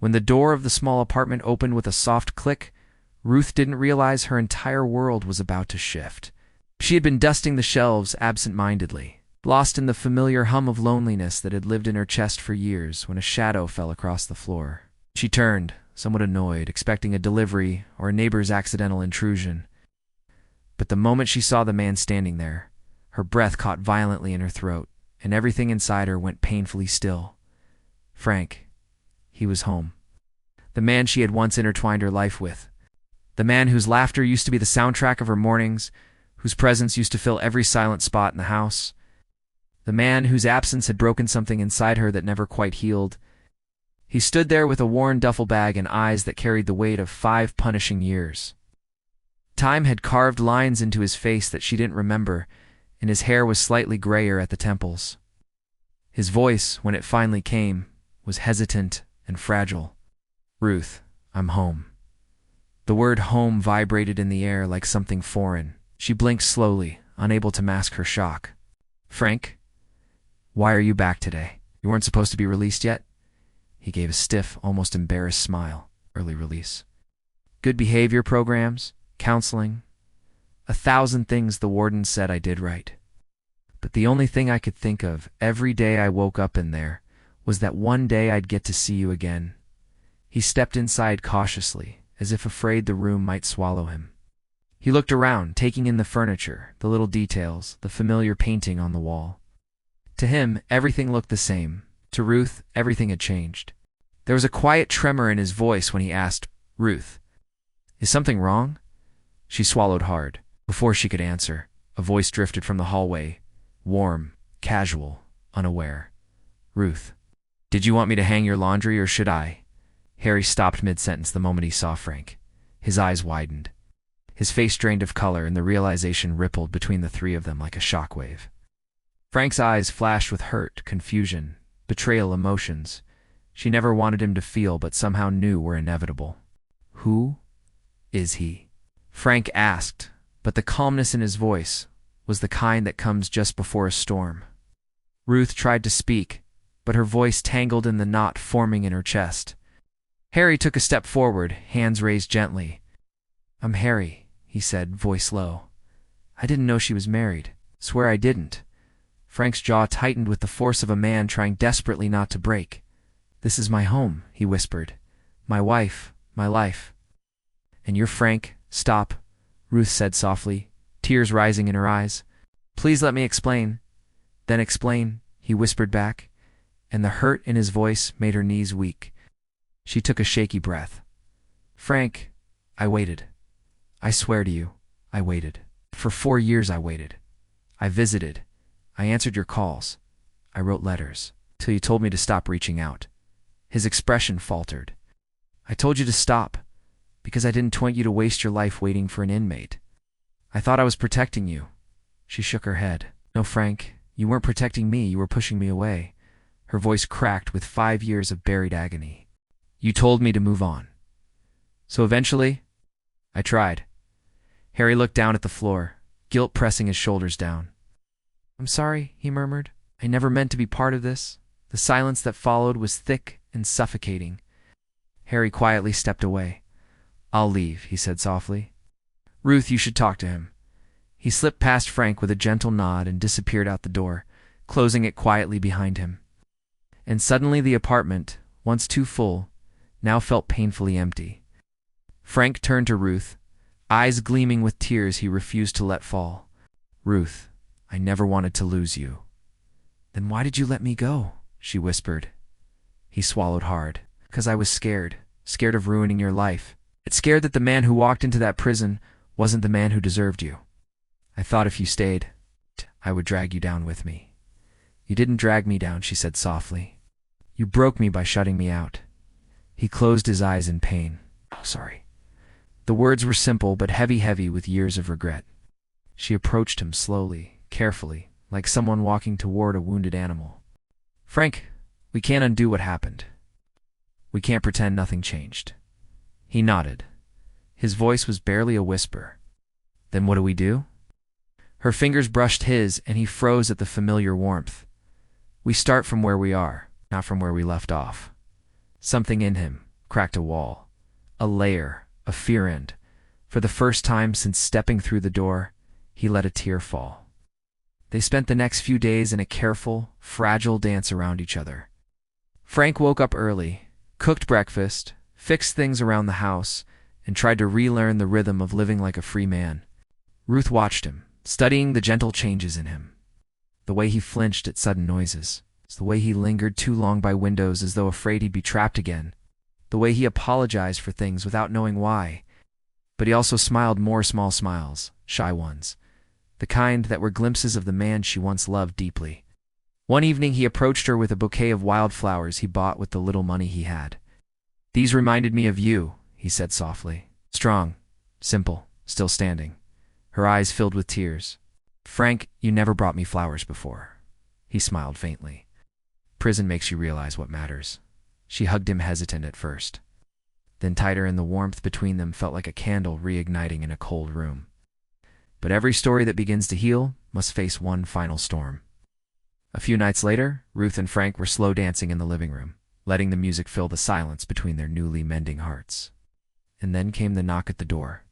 When the door of the small apartment opened with a soft click, Ruth didn't realize her entire world was about to shift. She had been dusting the shelves absent-mindedly, lost in the familiar hum of loneliness that had lived in her chest for years, when a shadow fell across the floor. She turned, somewhat annoyed, expecting a delivery or a neighbor's accidental intrusion. But the moment she saw the man standing there, her breath caught violently in her throat, and everything inside her went painfully still. Frank. He was home. The man she had once intertwined her life with. The man whose laughter used to be the soundtrack of her mornings, whose presence used to fill every silent spot in the house. The man whose absence had broken something inside her that never quite healed. He stood there with a worn duffel bag and eyes that carried the weight of 5 punishing years. Time had carved lines into his face that she didn't remember, and his hair was slightly grayer at the temples. His voice, when it finally came, was hesitant and fragile. "Ruth, I'm home." The word home vibrated in the air like something foreign. She blinked slowly, unable to mask her shock. "Frank? Why are you back today? You weren't supposed to be released yet?" He gave a stiff, almost embarrassed smile. "Early release. Good behavior programs, counseling. 1,000 things the warden said I did right. But the only thing I could think of every day I woke up in there was that one day I'd get to see you again." He stepped inside cautiously, as if afraid the room might swallow him. He looked around, taking in the furniture, the little details, the familiar painting on the wall. To him, everything looked the same. To Ruth, everything had changed. There was a quiet tremor in his voice when he asked, "Ruth, is something wrong?" She swallowed hard. Before she could answer, a voice drifted from the hallway, warm, casual, unaware. "Ruth, did you want me to hang your laundry or should I?" Harry stopped mid-sentence the moment he saw Frank. His eyes widened. His face drained of color, and the realization rippled between the three of them like a shockwave. Frank's eyes flashed with hurt, confusion, betrayal emotions she never wanted him to feel but somehow knew were inevitable. "Who is he?" Frank asked, but the calmness in his voice was the kind that comes just before a storm. Ruth tried to speak, but her voice tangled in the knot forming in her chest. Harry took a step forward, hands raised gently. "I'm Harry," he said, voice low. "I didn't know she was married. Swear I didn't." Frank's jaw tightened with the force of a man trying desperately not to break. "This is my home," he whispered. "My wife, my life." "And you're Frank? Stop," Ruth said softly, tears rising in her eyes. "Please let me explain." "Then explain," he whispered back, and the hurt in his voice made her knees weak. She took a shaky breath. "Frank, I waited. I swear to you, I waited. For 4 years I waited. I visited. I answered your calls. I wrote letters, till you told me to stop reaching out." His expression faltered. "I told you to stop, because I didn't want you to waste your life waiting for an inmate. I thought I was protecting you." She shook her head. "No, Frank, you weren't protecting me, you were pushing me away." Her voice cracked with 5 years of buried agony. "You told me to move on. So eventually, I tried." Harry looked down at the floor, guilt pressing his shoulders down. "I'm sorry," he murmured. "I never meant to be part of this." The silence that followed was thick and suffocating. Harry quietly stepped away. "I'll leave," he said softly. "Ruth, you should talk to him." He slipped past Frank with a gentle nod and disappeared out the door, closing it quietly behind him. And suddenly the apartment, once too full, now felt painfully empty. Frank turned to Ruth, eyes gleaming with tears he refused to let fall. "Ruth, I never wanted to lose you." "Then why did you let me go?" she whispered. He swallowed hard. "'Cause I was scared of ruining your life. Scared that the man who walked into that prison wasn't the man who deserved you. I thought if you stayed, I would drag you down with me." "You didn't drag me down," she said softly. "You broke me by shutting me out." He closed his eyes in pain. "Sorry." The words were simple but heavy with years of regret. She approached him slowly, carefully, like someone walking toward a wounded animal. "Frank, we can't undo what happened. We can't pretend nothing changed." He nodded. His voice was barely a whisper. "Then what do we do?" Her fingers brushed his, and he froze at the familiar warmth. "We start from where we are, not from where we left off." Something in him, cracked a wall, a layer of fear, and, for the first time since stepping through the door, he let a tear fall. They spent the next few days in a careful, fragile dance around each other. Frank woke up early, cooked breakfast, fixed things around the house, and tried to relearn the rhythm of living like a free man. Ruth watched him, studying the gentle changes in him. The way he flinched at sudden noises, the way he lingered too long by windows as though afraid he'd be trapped again, the way he apologized for things without knowing why. But he also smiled more small smiles, shy ones, the kind that were glimpses of the man she once loved deeply. One evening he approached her with a bouquet of wildflowers he bought with the little money he had. "These reminded me of you," he said softly. Strong, simple, still standing. Her eyes filled with tears. "Frank, you never brought me flowers before." He smiled faintly. "Prison makes you realize what matters." She hugged him, hesitant at first. Then tighter, and the warmth between them felt like a candle reigniting in a cold room. But every story that begins to heal must face one final storm. A few nights later, Ruth and Frank were slow dancing in the living room, letting the music fill the silence between their newly mending hearts. And then came the knock at the door.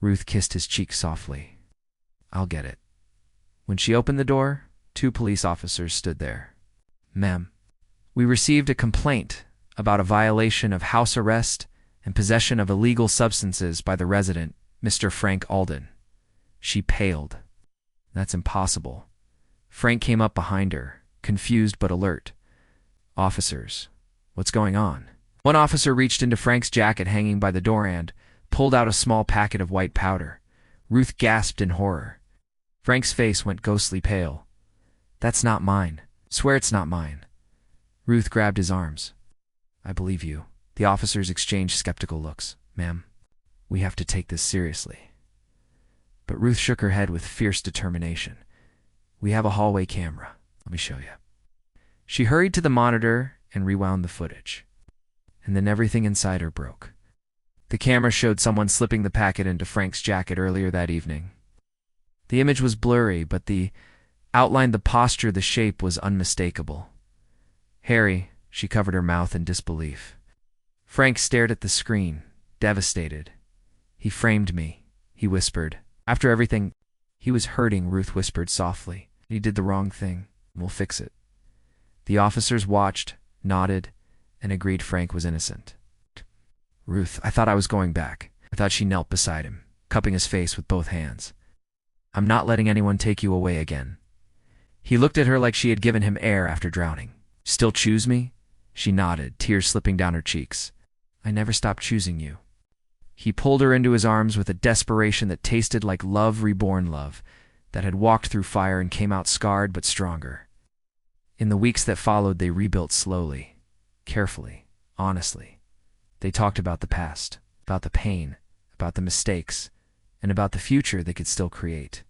Ruth kissed his cheek softly. "I'll get it." When she opened the door, 2 police officers stood there. "Ma'am, we received a complaint about a violation of house arrest and possession of illegal substances by the resident, Mr. Frank Alden." She paled. "That's impossible." Frank came up behind her, confused but alert. "Officers, what's going on?" One officer reached into Frank's jacket hanging by the door and pulled out a small packet of white powder. Ruth gasped in horror. Frank's face went ghostly pale. "That's not mine. Swear it's not mine." Ruth grabbed his arms. "I believe you." The officers exchanged skeptical looks. "Ma'am, we have to take this seriously." But Ruth shook her head with fierce determination. "We have a hallway camera. Let me show you." She hurried to the monitor and rewound the footage. And then everything inside her broke. The camera showed someone slipping the packet into Frank's jacket earlier that evening. The image was blurry, but the outline, the posture, the shape was unmistakable. "Harry," she covered her mouth in disbelief. Frank stared at the screen, devastated. "He framed me," he whispered. "After everything." "He was hurting," Ruth whispered softly. "He did the wrong thing. We'll fix it." The officers watched, nodded, and agreed Frank was innocent. "Ruth, I thought I was going back." I thought. She knelt beside him, cupping his face with both hands. "I'm not letting anyone take you away again." He looked at her like she had given him air after drowning. "Still choose me?" She nodded, tears slipping down her cheeks. "I never stopped choosing you." He pulled her into his arms with a desperation that tasted like love, reborn love, that had walked through fire and came out scarred but stronger. In the weeks that followed, they rebuilt slowly, carefully, honestly. They talked about the past, about the pain, about the mistakes, and about the future they could still create.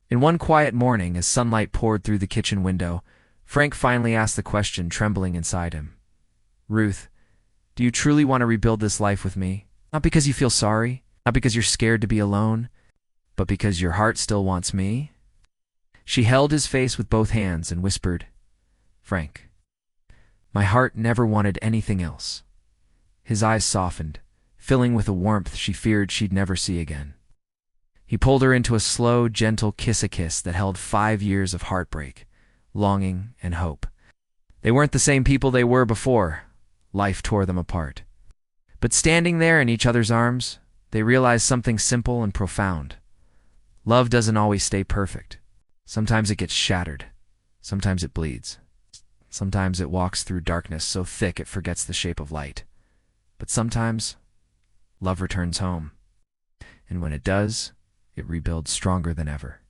In one quiet morning, as sunlight poured through the kitchen window, Frank finally asked the question, trembling inside him. "Ruth, do you truly want to rebuild this life with me? Not because you feel sorry, not because you're scared to be alone, but because your heart still wants me?" She held his face with both hands and whispered, "Frank, my heart never wanted anything else." His eyes softened, filling with a warmth she feared she'd never see again. He pulled her into a slow, gentle kiss that held 5 years of heartbreak, longing, and hope. They weren't the same people they were before. Life tore them apart. But standing there in each other's arms, they realized something simple and profound. Love doesn't always stay perfect. Sometimes it gets shattered. Sometimes it bleeds. Sometimes it walks through darkness so thick it forgets the shape of light. But sometimes, love returns home. And when it does, it rebuilds stronger than ever.